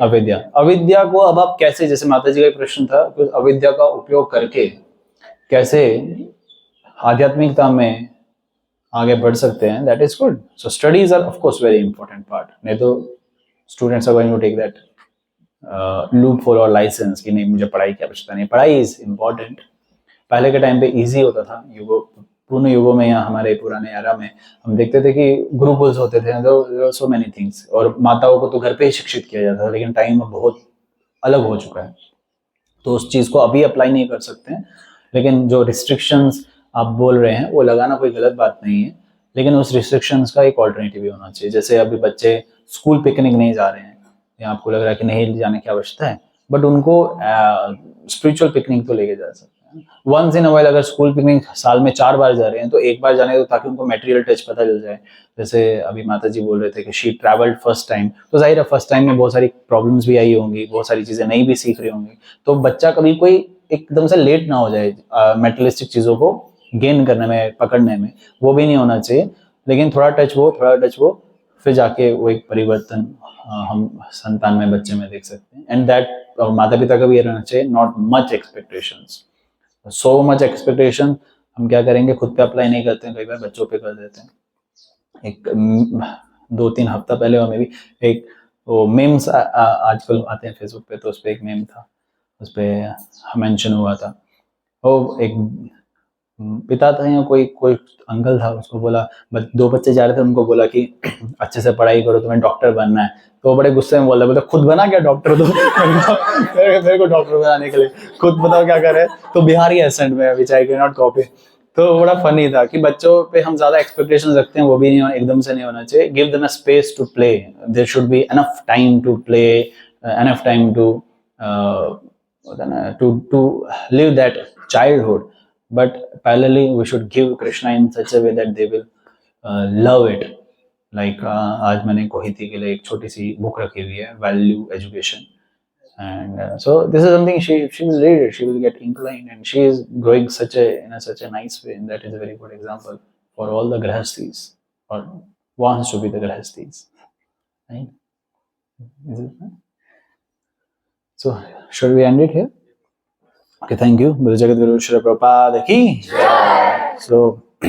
अविद्या। अविद्या को अब आप कैसे, जैसे माता जी का प्रश्न था कि अविद्या का उपयोग करके कैसे आध्यात्मिकता में आगे बढ़ सकते हैं, that is good. So studies are of course very important part, नहीं तो students are going to take that loophole और लाइसेंस कि नहीं मुझे पढ़ाई की आवश्यकता नहीं। पढ़ाई इज इम्पॉर्टेंट। पहले के टाइम पे इजी होता था, यू गो पूर्ण युगों में या हमारे पुराने एरा में हम देखते थे कि गुरुकुल्स होते थे, सो मेनी थिंग्स, और माताओं को तो घर पे ही शिक्षित किया जाता था, लेकिन टाइम अब बहुत अलग हो चुका है, तो उस चीज़ को अभी अप्लाई नहीं कर सकते हैं। लेकिन जो रिस्ट्रिक्शंस आप बोल रहे हैं वो लगाना कोई गलत बात नहीं है, लेकिन उस रिस्ट्रिक्शंस का एक ऑल्टरनेटिव भी होना चाहिए। जैसे अभी बच्चे स्कूल पिकनिक नहीं जा रहे हैं, या आपको लग रहा है कि नहीं जाने की आवश्यकता है, बट उनको स्पिरिचुअल पिकनिक तो लेके जा सकते हैं वंस इन अ वाइल। अगर स्कूल पिकनिक साल में 4 बार जा रहे हैं तो एक बार जाने दो, ताकि उनको मटेरियल टच पता चल जाए। जैसे अभी माता जी बोल रहे थे कि शी ट्रैवल्ड फर्स्ट टाइम, तो जाहिर है फर्स्ट टाइम में बहुत सारी प्रॉब्लम्स भी आई होंगी, बहुत सारी चीजें नई भी सीख रही होंगी, तो बच्चा कभी कोई एकदम से लेट ना हो जाए मेटेरियलिस्टिक चीजों को गेन करने में, पकड़ने में, वो भी नहीं होना चाहिए। लेकिन थोड़ा टच वो, फिर जाके वो एक परिवर्तन हम संतान में, बच्चे में देख सकते हैं। एंड दैट माता पिता का भी ये रहना चाहिए, not much expectations. So much expectation हम क्या करेंगे, खुद पे अप्लाई नहीं करते हैं, कई बार बच्चों पे कर देते हैं। एक 2-3 हफ्ता पहले हमें भी एक वो मेम्स आजकल आते हैं फेसबुक पे, तो उस पर एक मेम था, उस पर मेंशन हुआ था, वो एक पिता था या कोई कोई अंकल था, उसको बोला, 2 बच्चे जा रहे थे, उनको बोला कि अच्छे से पढ़ाई करो, तुम्हें डॉक्टर बनना है। तो वो बड़े गुस्से में बोल रहे, बोलते खुद बना क्या डॉक्टर, तो मेरे को डॉक्टर बनाने के लिए खुद बताओ क्या करे। तो बिहारी एसेंट में, विच आई कैन नॉट कॉपी। तो बड़ा फनी था कि बच्चों पे हम ज्यादा एक्सपेक्टेशंस रखते हैं, वो भी नहीं, एकदम से नहीं होना चाहिए। Give them a space to play, there should be enough time to play, enough time to to live that childhood, but parallelly we should give Krishna in such a way that they will love it. Like आज मैंने कोहिती के लिए एक छोटी सी book रखी हुई है, value education, and so this is something she will read it, she will get inclined, and she is growing such a nice way, and that is a very good example for all the grahastis, or wants to be the grahastis, right? Is it? So should we end it here? Okay, thank you. Jagadguru Srila Prabhupada ki. So